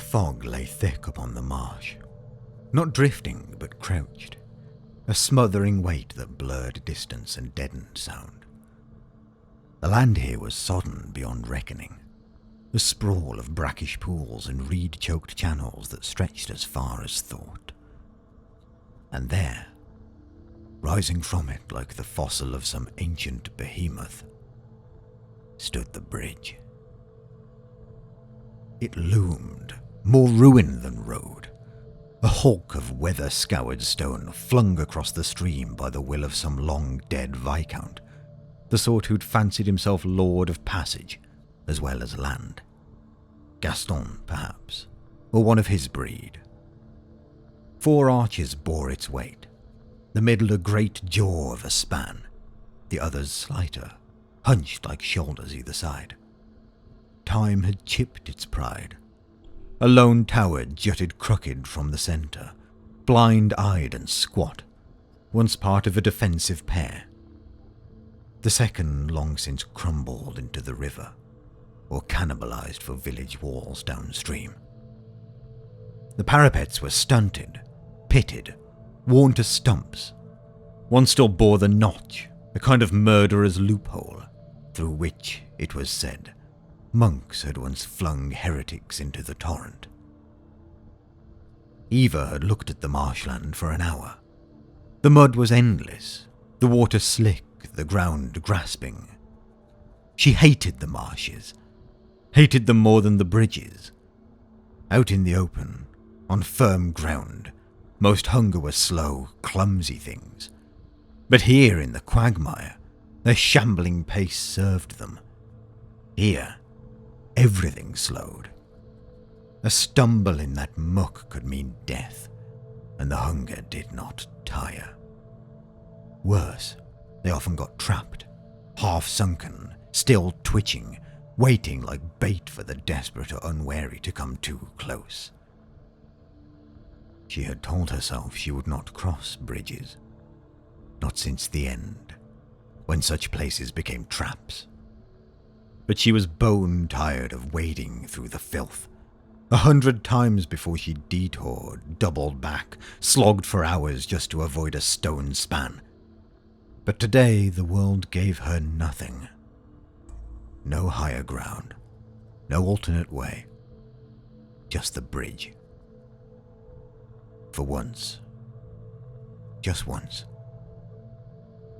fog lay thick upon the marsh, not drifting but crouched, a smothering weight that blurred distance and deadened sound. The land here was sodden beyond reckoning, a sprawl of brackish pools and reed-choked channels that stretched as far as thought. And there, rising from it like the fossil of some ancient behemoth, stood the bridge. It loomed, more ruin than road, a hulk of weather-scoured stone flung across the stream by the will of some long-dead viscount, the sort who'd fancied himself lord of passage as well as land. Gaston, perhaps, or one of his breed. 4 arches bore its weight, the middle a great jaw of a span, the others slighter, hunched like shoulders either side. Time had chipped its pride. A lone tower jutted crooked from the centre, blind-eyed and squat, once part of a defensive pair. The second long since crumbled into the river, or cannibalized for village walls downstream. The parapets were stunted, pitted, worn to stumps. One still bore the notch, a kind of murderer's loophole, through which, it was said, monks had once flung heretics into the torrent. Eva had looked at the marshland for an hour. The mud was endless, the water slick, the ground grasping. She hated the marshes, hated them more than the bridges. Out in the open, on firm ground, most hunger was slow, clumsy things. But here in the quagmire, their shambling pace served them. Here, everything slowed. A stumble in that muck could mean death, and the hunger did not tire. Worse, they often got trapped, half-sunken, still twitching, waiting like bait for the desperate or unwary to come too close. She had told herself she would not cross bridges, not since the end, when such places became traps. But she was bone-tired of wading through the filth. 100 times before she detoured, doubled back, slogged for hours just to avoid a stone span. But today the world gave her nothing. No higher ground, no alternate way, just the bridge. For once, just once,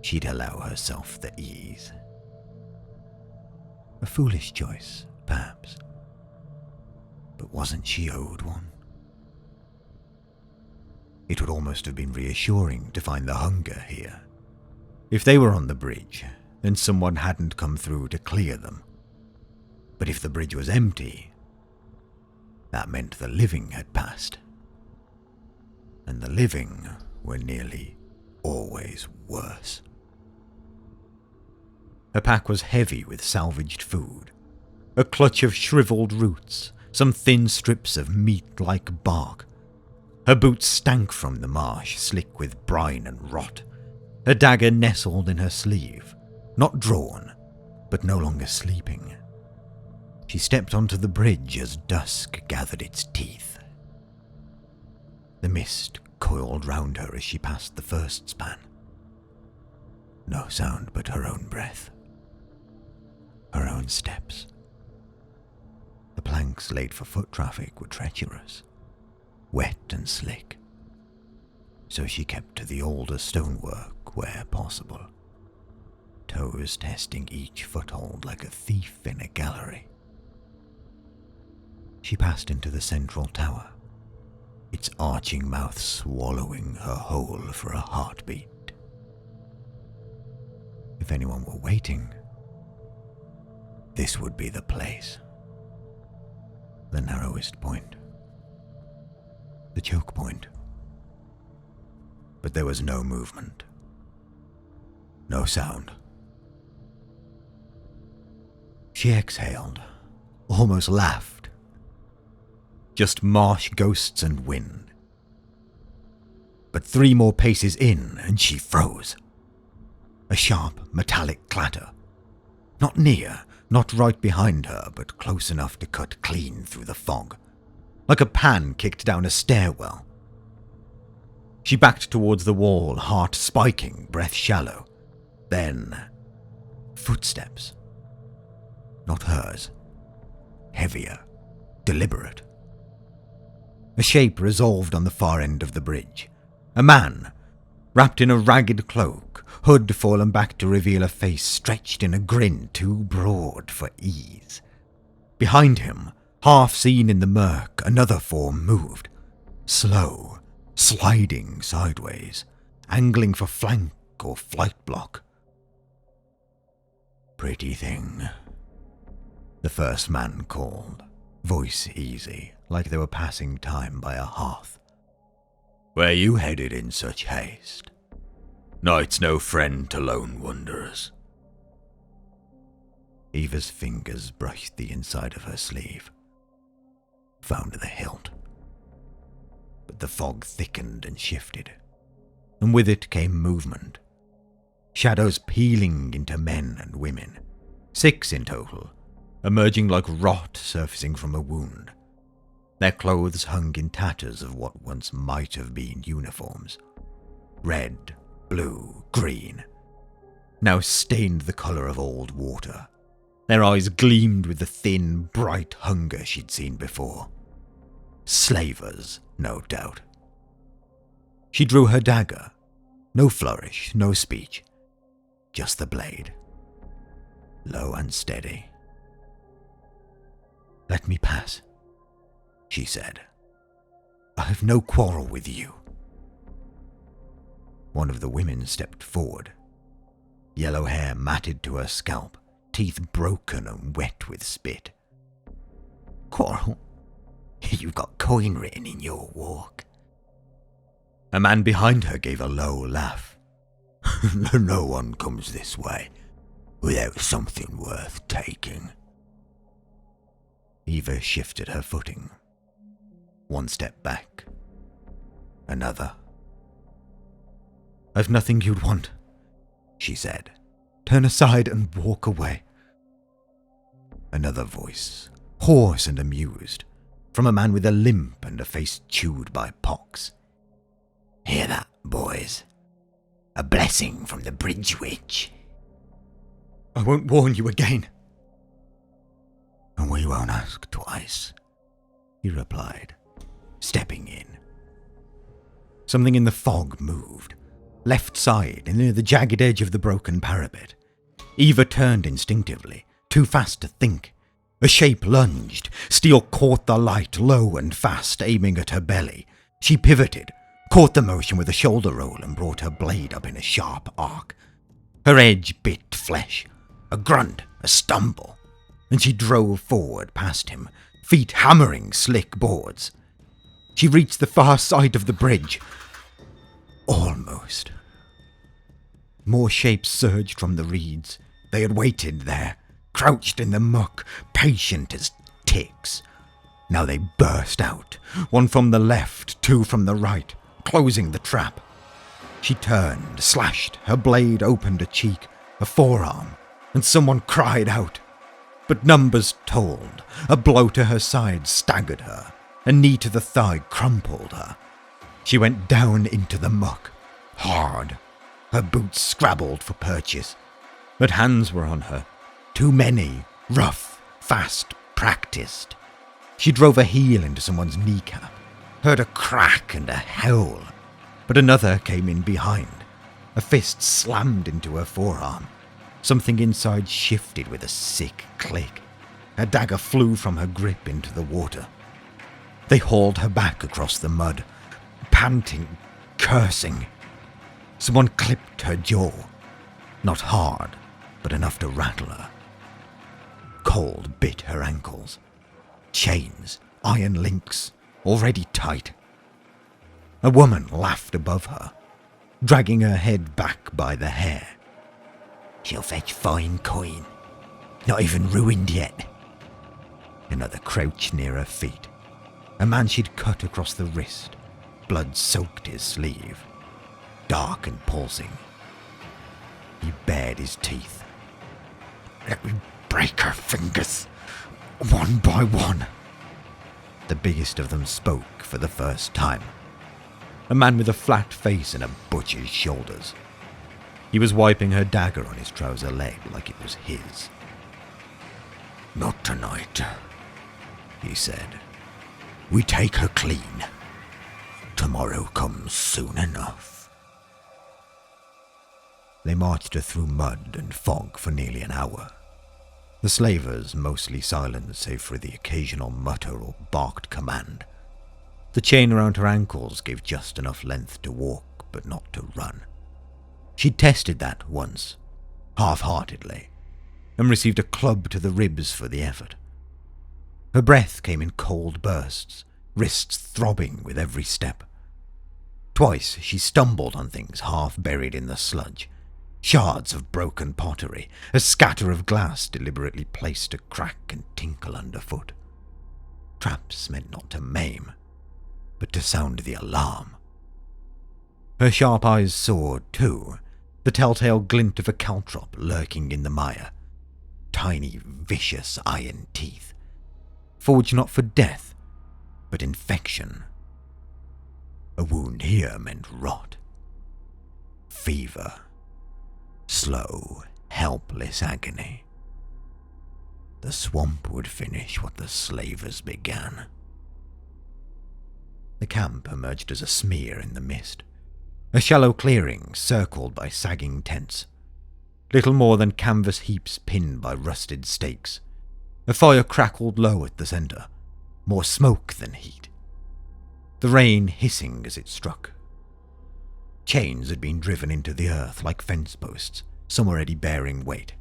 she'd allow herself the ease. A foolish choice, perhaps, but wasn't she owed one? It would almost have been reassuring to find the hunger here. If they were on the bridge, then someone hadn't come through to clear them. But if the bridge was empty, that meant the living had passed. And the living were nearly always worse. Her pack was heavy with salvaged food, a clutch of shriveled roots, some thin strips of meat-like bark. Her boots stank from the marsh, slick with brine and rot. A dagger nestled in her sleeve, not drawn, but no longer sleeping. She stepped onto the bridge as dusk gathered its teeth. The mist coiled round her as she passed the first span. No sound but her own breath, her own steps. The planks laid for foot traffic were treacherous, wet and slick, so she kept to the older stonework where possible, toes testing each foothold like a thief in a gallery. She passed into the central tower, its arching mouth swallowing her whole for a heartbeat. If anyone were waiting, this would be the place. The narrowest point. The choke point. But there was no movement. No sound. She exhaled, almost laughed. Just marsh ghosts and wind. But 3 more paces in and she froze. A sharp, metallic clatter. Not near, not right behind her, but close enough to cut clean through the fog. like a pan kicked down a stairwell. She backed towards the wall, heart spiking, breath shallow. Then, footsteps. Not hers. Heavier, deliberate. A shape resolved on the far end of the bridge. A man, wrapped in a ragged cloak, hood fallen back to reveal a face stretched in a grin too broad for ease. Behind him, half seen in the murk, another form moved. Slow, sliding sideways, angling for flank or flight block. "Pretty thing," the first man called, voice easy, like they were passing time by a hearth. "Where you headed in such haste? Night's no friend to lone wanderers." Eva's fingers brushed the inside of her sleeve. Found the hilt. But the fog thickened and shifted, and with it came movement. Shadows peeling into men and women, 6 in total, emerging like rot surfacing from a wound. Their clothes hung in tatters of what once might have been uniforms. Red, blue, green, now stained the colour of old water. Their eyes gleamed with the thin, bright hunger she'd seen before. Slavers, no doubt. She drew her dagger. No flourish, no speech. Just the blade. Low and steady. "Let me pass," she said. "I've no quarrel with you." One of the women stepped forward. Yellow hair matted to her scalp, teeth broken and wet with spit. "Quarrel? You've got coin written in your walk." A man behind her gave a low laugh. "No one comes this way without something worth taking." Eva shifted her footing. One step back. Another. "I've nothing you'd want," she said. "Turn aside and walk away." Another voice, hoarse and amused, from a man with a limp and a face chewed by pox. "Hear that, boys? A blessing from the bridge witch." "I won't warn you again." "And we won't ask twice," he replied, stepping in. Something in the fog moved, left side near the jagged edge of the broken parapet. Eva turned instinctively, too fast to think. A shape lunged. Steel caught the light low and fast, aiming at her belly. She pivoted, caught the motion with a shoulder roll and brought her blade up in a sharp arc. Her edge bit flesh. A grunt, a stumble, and she drove forward past him, feet hammering slick boards. She reached the far side of the bridge. Almost. More shapes surged from the reeds. They had waited there, crouched in the muck, patient as ticks. Now they burst out, one from the left, 2 from the right, closing the trap. She turned, slashed, her blade opened a cheek, a forearm, and someone cried out. But numbers told. A blow to her side staggered her. A knee to the thigh crumpled her. She went down into the muck, hard. Her boots scrabbled for purchase. But hands were on her. Too many, rough, fast, practiced. She drove a heel into someone's kneecap, heard a crack and a howl. But another came in behind. A fist slammed into her forearm. Something inside shifted with a sick click. Her dagger flew from her grip into the water. They hauled her back across the mud, panting, cursing. Someone clipped her jaw. Not hard, but enough to rattle her. Cold bit her ankles. Chains, iron links, already tight. A woman laughed above her, dragging her head back by the hair. "She'll fetch fine coin. Not even ruined yet." Another crouched near her feet. A man she'd cut across the wrist. Blood soaked his sleeve. Dark and pulsing. He bared his teeth. "Let me break her fingers, one by one." The biggest of them spoke for the first time. A man with a flat face and a butcher's shoulders. He was wiping her dagger on his trouser leg like it was his. "Not tonight," he said. "We take her clean. Tomorrow comes soon enough." They marched her through mud and fog for nearly an hour. The slavers mostly silent save for the occasional mutter or barked command. The chain around her ankles gave just enough length to walk, but not to run. She'd tested that once, half-heartedly, and received a club to the ribs for the effort. Her breath came in cold bursts, wrists throbbing with every step. Twice she stumbled on things half buried in the sludge, shards of broken pottery, a scatter of glass deliberately placed to crack and tinkle underfoot. Traps meant not to maim, but to sound the alarm. Her sharp eyes saw, too, the telltale glint of a caltrop lurking in the mire. Tiny, vicious iron teeth, forged not for death, but infection. A wound here meant rot, fever, slow, helpless agony. The swamp would finish what the slavers began. The camp emerged as a smear in the mist, a shallow clearing circled by sagging tents, little more than canvas heaps pinned by rusted stakes. A fire crackled low at the centre, more smoke than heat, the rain hissing as it struck. Chains had been driven into the earth like fence posts, some already bearing weight,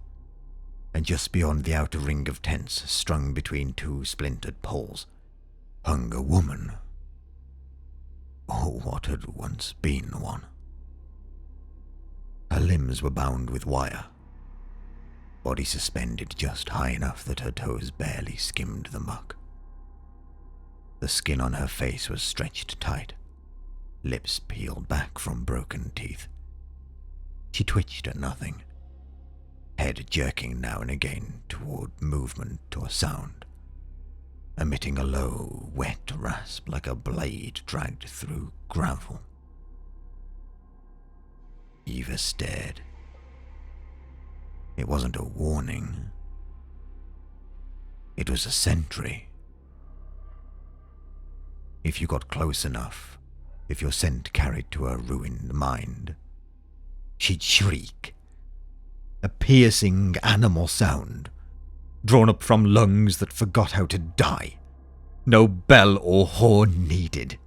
and just beyond the outer ring of tents, strung between two splintered poles, hung a woman, or what had once been one. Her limbs were bound with wire, body suspended just high enough that her toes barely skimmed the muck. The skin on her face was stretched tight, lips peeled back from broken teeth. She twitched at nothing, head jerking now and again toward movement or sound, emitting a low, wet rasp like a blade dragged through gravel. Eva stared. It wasn't a warning. It was a sentry. If you got close enough, if your scent carried to her ruined mind, she'd shriek. A piercing animal sound, drawn up from lungs that forgot how to die. No bell or horn needed.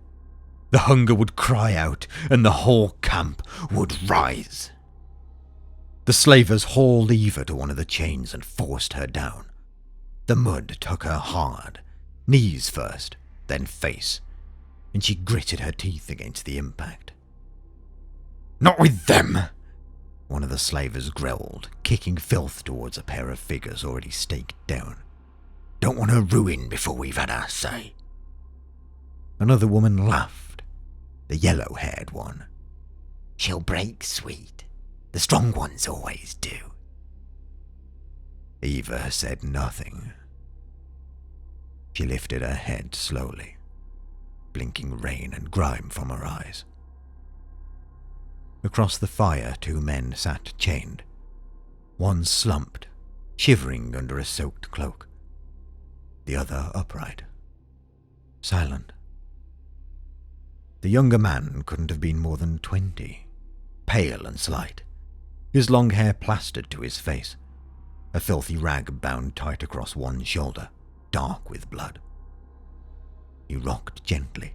The hunger would cry out, and the whole camp would rise. The slavers hauled Eva to one of the chains and forced her down. The mud took her hard, knees first, then face, and she gritted her teeth against the impact. "Not with them!" one of the slavers growled, kicking filth towards a pair of figures already staked down. "Don't want her ruined before we've had our say." Another woman laughed, the yellow-haired one. "She'll break, sweet. The strong ones always do." Eva said nothing. She lifted her head slowly, blinking rain and grime from her eyes. Across the fire, two men sat chained. One slumped, shivering under a soaked cloak. The other upright, silent. The younger man couldn't have been more than 20, pale and slight, his long hair plastered to his face, a filthy rag bound tight across one shoulder, dark with blood. He rocked gently,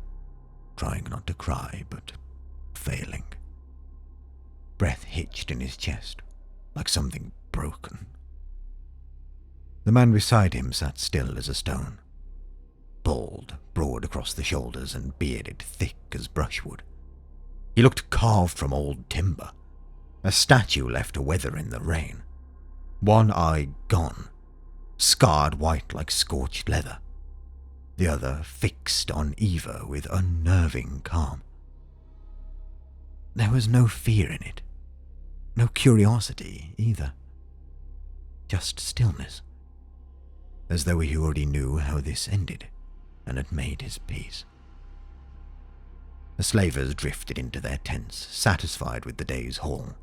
trying not to cry, but failing. Breath hitched in his chest, like something broken. The man beside him sat still as a stone, bald, broad across the shoulders and bearded thick as brushwood. He looked carved from old timber, a statue left to weather in the rain. One eye gone, scarred white like scorched leather, the other fixed on Eva with unnerving calm. There was no fear in it, no curiosity either, just stillness, as though he already knew how this ended. and had made his peace. The slavers drifted into their tents, satisfied with the day's haul.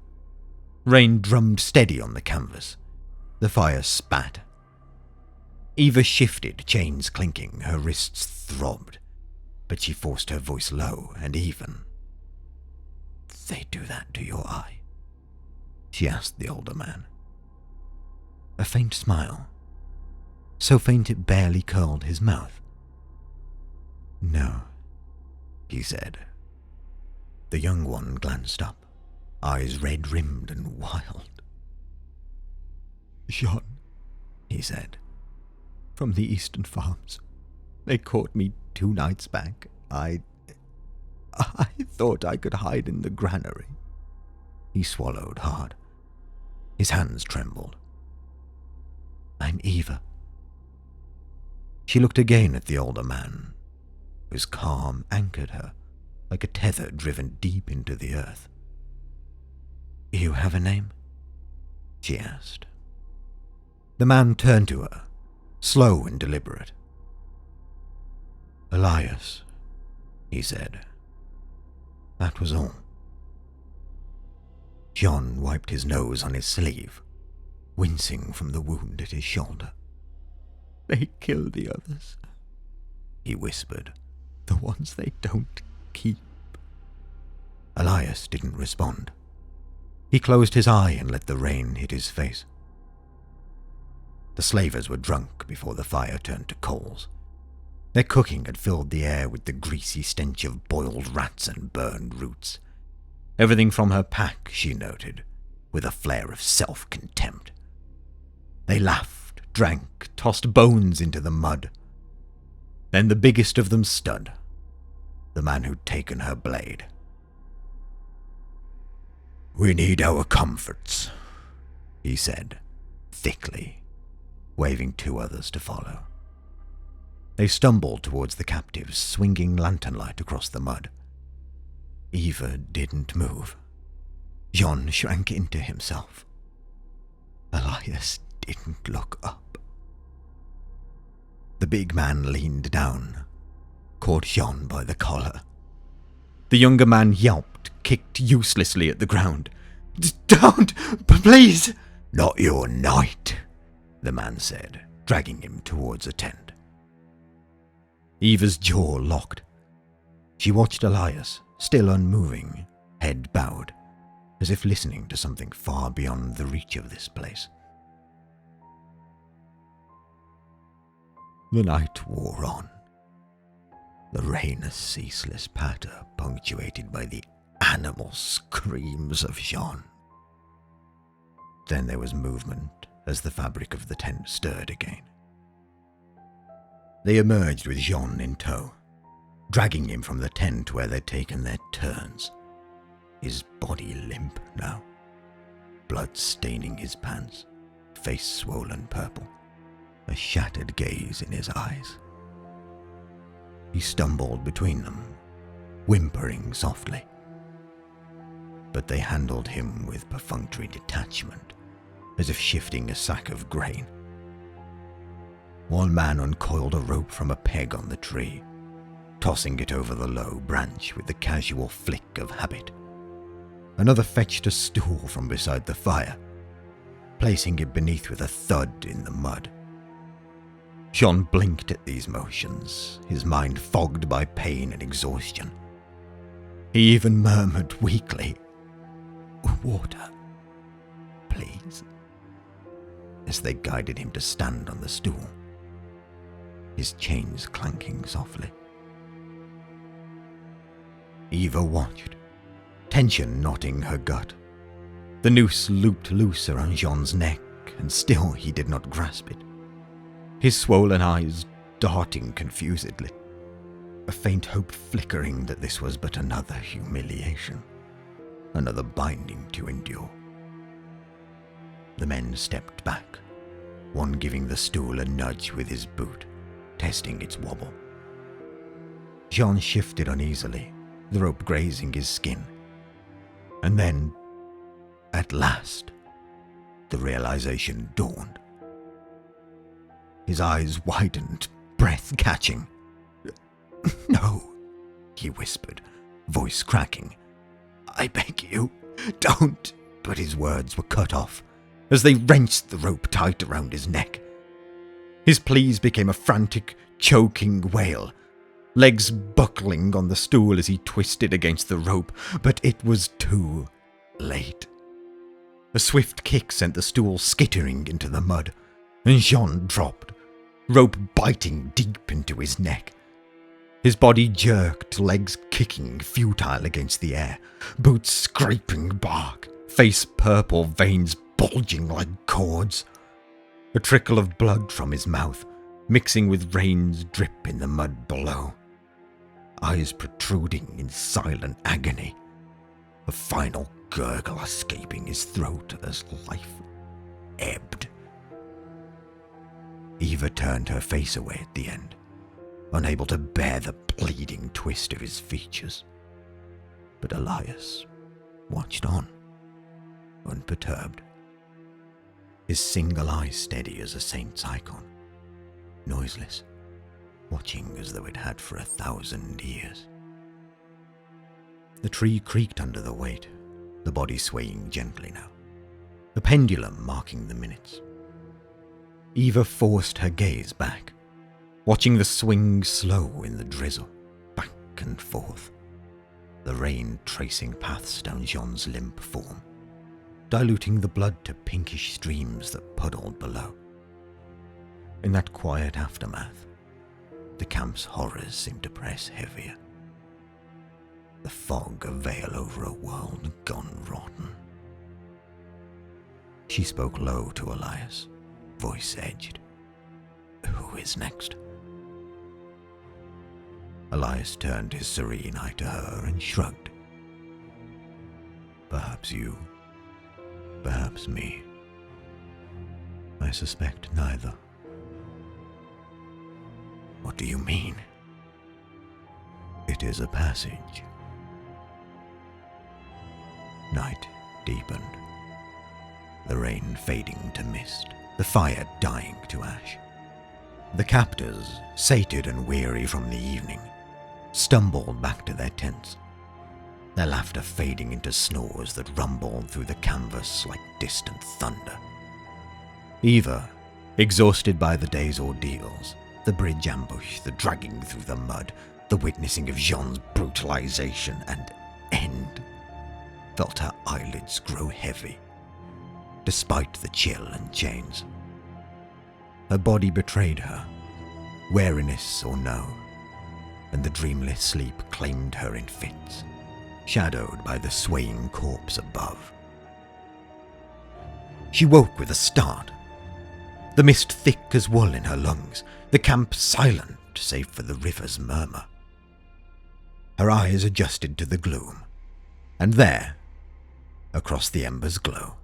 Rain drummed steady on the canvas. The fire spat. Eva shifted, chains clinking, her wrists throbbed, but she forced her voice low and even. "They do that to your eye?" she asked the older man. A faint smile, so faint it barely curled his mouth. "No," he said. The young one glanced up, eyes red-rimmed and wild. "Jean," he said, "from the eastern farms. They caught me 2 nights back. I thought I could hide in the granary." He swallowed hard. His hands trembled. "I'm Eva." She looked again at the older man, whose calm anchored her like a tether driven deep into the earth. "You have a name?" she asked. The man turned to her, slow and deliberate. "Elias," he said. That was all. Jean wiped his nose on his sleeve, wincing from the wound at his shoulder. "They kill the others," he whispered. "The ones they don't keep." Elias didn't respond. He closed his eye and let the rain hit his face. The slavers were drunk before the fire turned to coals. Their cooking had filled the air with the greasy stench of boiled rats and burned roots. Everything from her pack, she noted, with a flare of self-contempt. They laughed, drank, tossed bones into the mud. Then the biggest of them stood, the man who'd taken her blade. "We need our comforts," he said, thickly, waving 2 others to follow. They stumbled towards the captives, swinging lantern light across the mud. Eva didn't move. Jean shrank into himself. Elias didn't look up. The big man leaned down, caught Jean by the collar. The younger man yelped, kicked uselessly at the ground. "Don't, please!" "Not your night," the man said, dragging him towards a tent. Eva's jaw locked. She watched Elias, still unmoving, head bowed, as if listening to something far beyond the reach of this place. The night wore on. The rain a ceaseless patter punctuated by the animal screams of Jean. Then there was movement as the fabric of the tent stirred again. They emerged with Jean in tow, dragging him from the tent where they'd taken their turns, his body limp now, blood staining his pants, face swollen purple, a shattered gaze in his eyes. He stumbled between them, whimpering softly. But they handled him with perfunctory detachment, as if shifting a sack of grain. One man uncoiled a rope from a peg on the tree, tossing it over the low branch with the casual flick of habit. Another fetched a stool from beside the fire, placing it beneath with a thud in the mud. Jean blinked at these motions, his mind fogged by pain and exhaustion. He even murmured weakly, "Water, please," as they guided him to stand on the stool, his chains clanking softly. Eva watched, tension knotting her gut. The noose looped loose around Jean's neck, and still he did not grasp it. His swollen eyes darting confusedly, a faint hope flickering that this was but another humiliation, another binding to endure. The men stepped back, one giving the stool a nudge with his boot, testing its wobble. Jean shifted uneasily, the rope grazing his skin. And then, at last, the realization dawned. His eyes widened, breath catching. No, he whispered, voice cracking. I beg you, don't. But his words were cut off as they wrenched the rope tight around his neck. His pleas became a frantic, choking wail, legs buckling on the stool as he twisted against the rope, but it was too late. A swift kick sent the stool skittering into the mud, and Jean dropped, rope biting deep into his neck. His body jerked, legs kicking futile against the air, boots scraping bark, face purple, veins bulging like cords. A trickle of blood from his mouth, mixing with rain's drip in the mud below. Eyes protruding in silent agony. A final gurgle escaping his throat as life ebbed. Eva turned her face away at the end, unable to bear the bleeding twist of his features. But Elias watched on, unperturbed, his single eye steady as a saint's icon, noiseless, watching as though it had for 1,000 years. The tree creaked under the weight, the body swaying gently now, a pendulum marking the minutes. Eva forced her gaze back, watching the swing slow in the drizzle, back and forth, the rain tracing paths down Jean's limp form, diluting the blood to pinkish streams that puddled below. In that quiet aftermath, the camp's horrors seemed to press heavier. The fog a veil over a world gone rotten. She spoke low to Elias, voice edged. Who is next? Elias turned his serene eye to her and shrugged. Perhaps you, perhaps me. I suspect neither. What do you mean? It is a passage. Night deepened, the rain fading to mist, the fire dying to ash. The captors, sated and weary from the evening, stumbled back to their tents, their laughter fading into snores that rumbled through the canvas like distant thunder. Eva, exhausted by the day's ordeals, the bridge ambush, the dragging through the mud, the witnessing of Jean's brutalization and end, felt her eyelids grow heavy, despite the chill and chains. Her body betrayed her, wariness or no, and the dreamless sleep claimed her in fits, shadowed by the swaying corpse above. She woke with a start, the mist thick as wool in her lungs, the camp silent save for the river's murmur. Her eyes adjusted to the gloom, and there, across the ember's glow,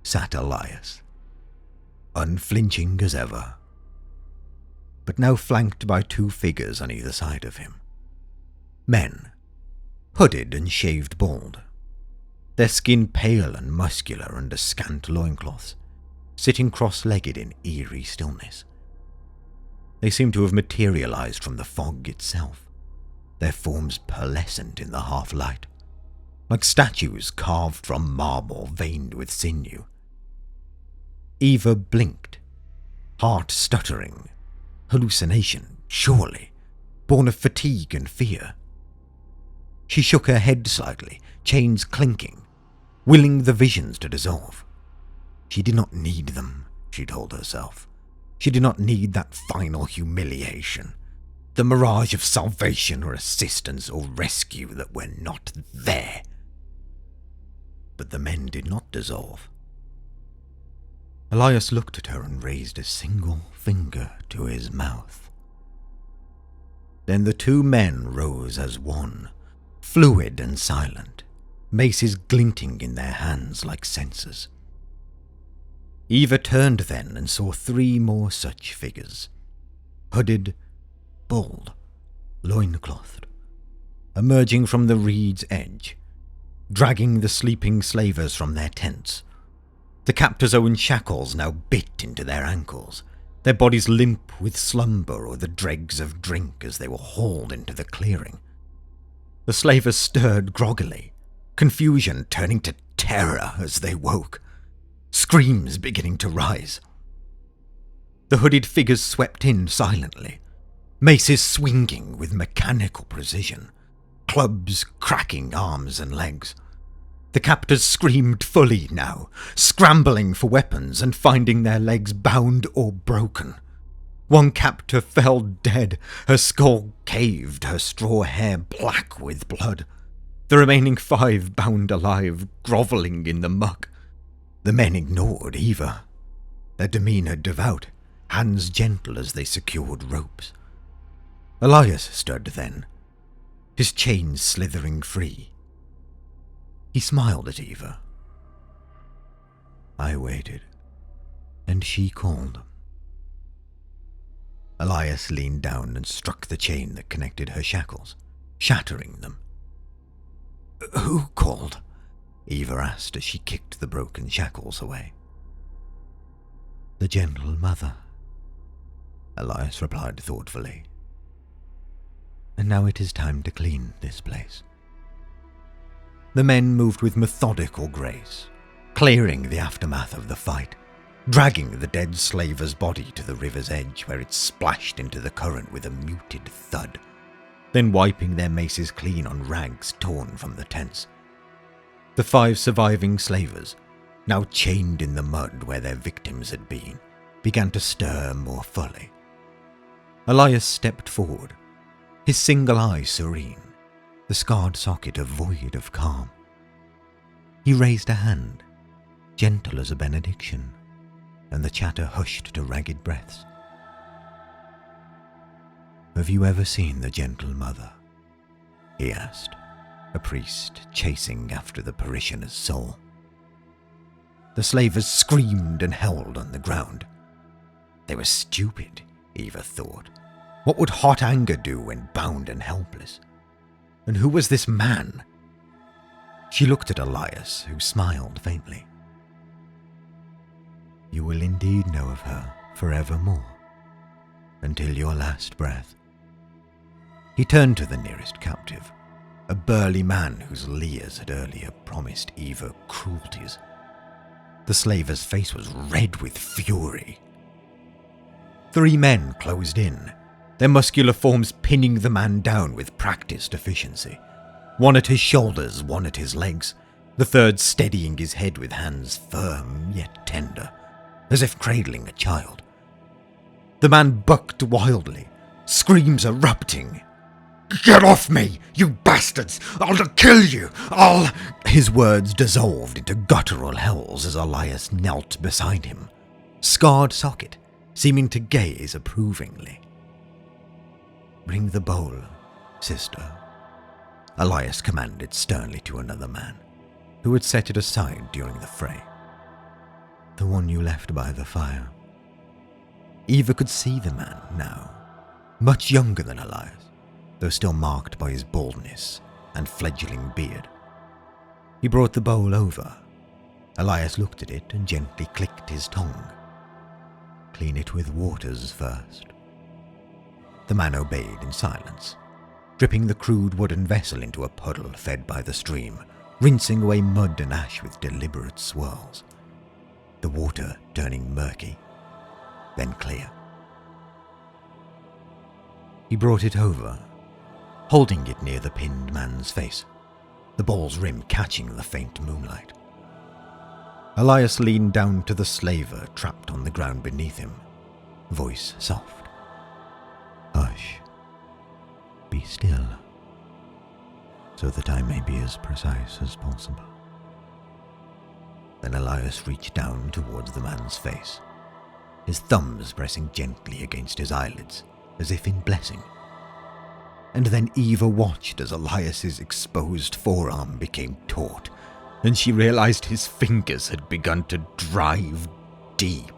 sat Elias, unflinching as ever, but now flanked by two figures on either side of him. Men, hooded and shaved bald, their skin pale and muscular under scant loincloths, sitting cross-legged in eerie stillness. They seemed to have materialized from the fog itself, their forms pearlescent in the half-light, like statues carved from marble veined with sinew. Eva blinked, heart stuttering, hallucination, surely, born of fatigue and fear. She shook her head slightly, chains clinking, willing the visions to dissolve. She did not need them, she told herself. She did not need that final humiliation, the mirage of salvation or assistance or rescue that were not there. But the men did not dissolve. Elias looked at her and raised a single finger to his mouth. Then the two men rose as one, fluid and silent, maces glinting in their hands like censers. Eva turned then and saw three more such figures, hooded, bald, loinclothed, emerging from the reed's edge, dragging the sleeping slavers from their tents, the captors' own shackles now bit into their ankles, their bodies limp with slumber or the dregs of drink as they were hauled into the clearing. The slavers stirred groggily, confusion turning to terror as they woke, screams beginning to rise. The hooded figures swept in silently, maces swinging with mechanical precision, clubs cracking arms and legs. The captors screamed fully now, scrambling for weapons and finding their legs bound or broken. One captor fell dead, her skull caved, her straw hair black with blood. The remaining 5 bound alive, grovelling in the muck. The men ignored Eva, their demeanour devout, hands gentle as they secured ropes. Elias stood then, his chains slithering free. He smiled at Eva. I waited, and she called. Elias leaned down and struck the chain that connected her shackles, shattering them. Who called? Eva asked as she kicked the broken shackles away. The gentle mother, Elias replied thoughtfully. And now it is time to clean this place. The men moved with methodical grace, clearing the aftermath of the fight, dragging the dead slaver's body to the river's edge where it splashed into the current with a muted thud, then wiping their maces clean on rags torn from the tents. The 5 surviving slavers, now chained in the mud where their victims had been, began to stir more fully. Elias stepped forward, his single eye serene, the scarred socket a void of calm. He raised a hand, gentle as a benediction, and the chatter hushed to ragged breaths. Have you ever seen the gentle mother? He asked, a priest chasing after the parishioner's soul. The slavers screamed and held on the ground. They were stupid, Eva thought. What would hot anger do when bound and helpless? And who was this man? She looked at Elias, who smiled faintly. You will indeed know of her forevermore, until your last breath. He turned to the nearest captive, a burly man whose leers had earlier promised Eva cruelties. The slaver's face was red with fury. 3 men closed in, their muscular forms pinning the man down with practiced efficiency. One at his shoulders, one at his legs, the third steadying his head with hands firm yet tender, as if cradling a child. The man bucked wildly, screams erupting. Get off me, you bastards! I'll kill you! His words dissolved into guttural hells as Elias knelt beside him, scarred socket, seeming to gaze approvingly. Bring the bowl, sister, Elias commanded sternly to another man, who had set it aside during the fray. The one you left by the fire. Eva could see the man now, much younger than Elias, though still marked by his baldness and fledgling beard. He brought the bowl over. Elias looked at it and gently clicked his tongue. Clean it with waters first. The man obeyed in silence, dripping the crude wooden vessel into a puddle fed by the stream, rinsing away mud and ash with deliberate swirls, the water turning murky, then clear. He brought it over, holding it near the pinned man's face, the bowl's rim catching the faint moonlight. Elias leaned down to the slaver trapped on the ground beneath him, voice soft. Hush. Be still, so that I may be as precise as possible. Then Elias reached down towards the man's face, his thumbs pressing gently against his eyelids, as if in blessing. And then Eva watched as Elias's exposed forearm became taut, and she realized his fingers had begun to drive deep,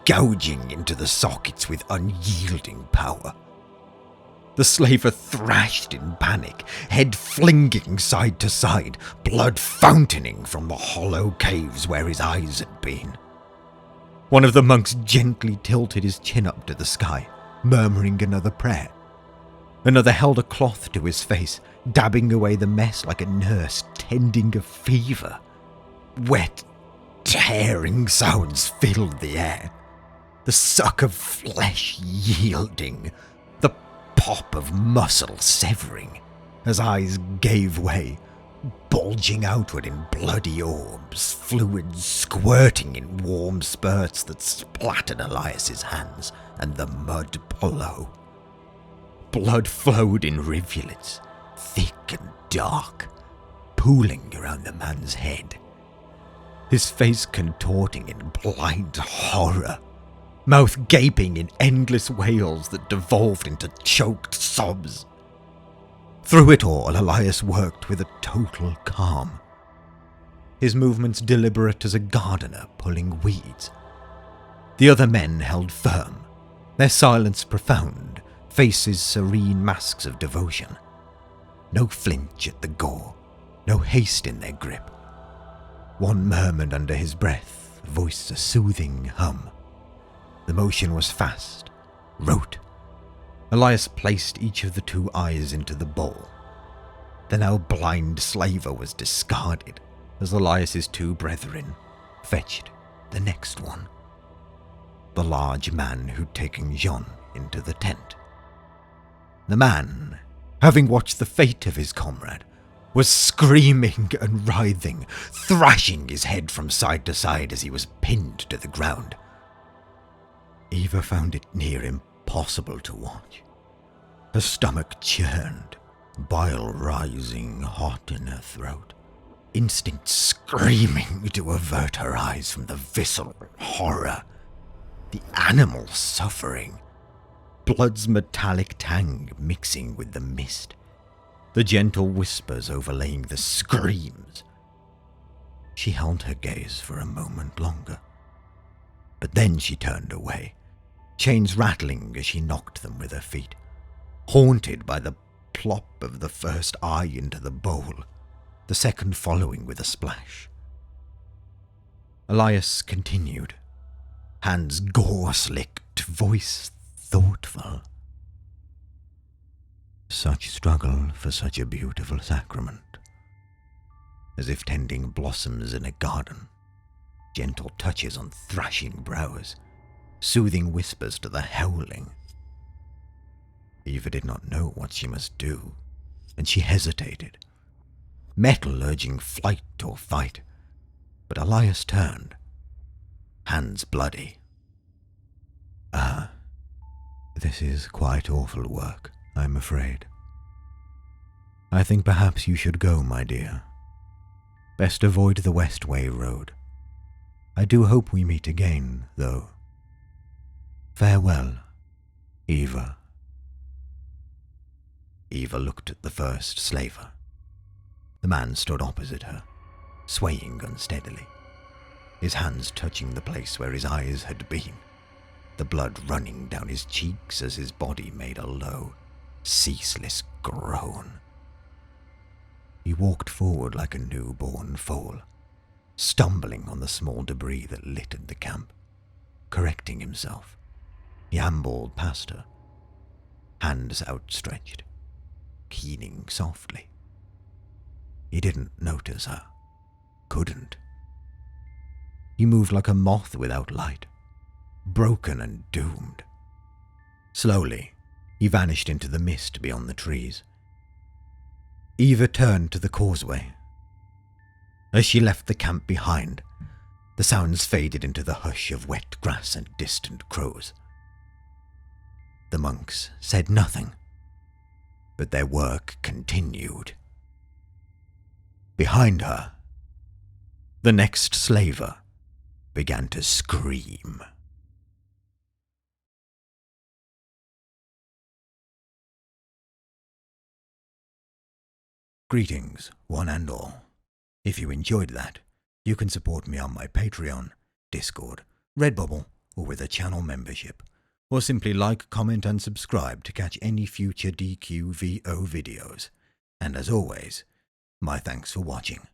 gouging into the sockets with unyielding power. The slaver thrashed in panic, head flinging side to side, blood fountaining from the hollow caves where his eyes had been. One of the monks gently tilted his chin up to the sky, murmuring another prayer. Another held a cloth to his face, dabbing away the mess like a nurse tending a fever. Wet, tearing sounds filled the air. The suck of flesh yielding, the pop of muscle severing, as eyes gave way, bulging outward in bloody orbs, fluid squirting in warm spurts that splattered Elias's hands and the mud below. Blood flowed in rivulets, thick and dark, pooling around the man's head. His face contorting in blind horror, mouth gaping in endless wails that devolved into choked sobs. Through it all, Elias worked with a total calm, his movements deliberate as a gardener pulling weeds. The other men held firm, their silence profound, faces serene masks of devotion. No flinch at the gore, no haste in their grip. One murmured under his breath, voiced a soothing hum. The motion was fast, rote. Elias placed each of the two eyes into the bowl. The now blind slaver was discarded as Elias's two brethren fetched the next one. The large man who'd taken Jean into the tent. The man, having watched the fate of his comrade, was screaming and writhing, thrashing his head from side to side as he was pinned to the ground. Eva found it near impossible to watch. Her stomach churned, bile rising hot in her throat, instinct screaming to avert her eyes from the visceral horror, the animal suffering, blood's metallic tang mixing with the mist, the gentle whispers overlaying the screams. She held her gaze for a moment longer, but then she turned away, chains rattling as she knocked them with her feet, haunted by the plop of the first eye into the bowl, the second following with a splash. Elias continued, hands gore-slicked, voice thoughtful. Such struggle for such a beautiful sacrament, as if tending blossoms in a garden, gentle touches on thrashing brows, soothing whispers to the howling. Eva did not know what she must do, and she hesitated, metal urging flight or fight, but Elias turned, hands bloody. This is quite awful work, I'm afraid. I think perhaps you should go, my dear. Best avoid the Westway Road. I do hope we meet again, though. Farewell, Eva. Eva looked at the first slaver. The man stood opposite her, swaying unsteadily, his hands touching the place where his eyes had been, the blood running down his cheeks as his body made a low, ceaseless groan. He walked forward like a newborn foal, stumbling on the small debris that littered the camp. Correcting himself, he ambled past her, hands outstretched, keening softly. He didn't notice her, couldn't. He moved like a moth without light, broken and doomed. Slowly, he vanished into the mist beyond the trees. Eva turned to the causeway. As she left the camp behind, the sounds faded into the hush of wet grass and distant crows. The monks said nothing, but their work continued. Behind her, the next slaver began to scream. Greetings, one and all. If you enjoyed that, you can support me on my Patreon, Discord, Redbubble, or with a channel membership, or simply like, comment and subscribe to catch any future DQVO videos. And as always, my thanks for watching.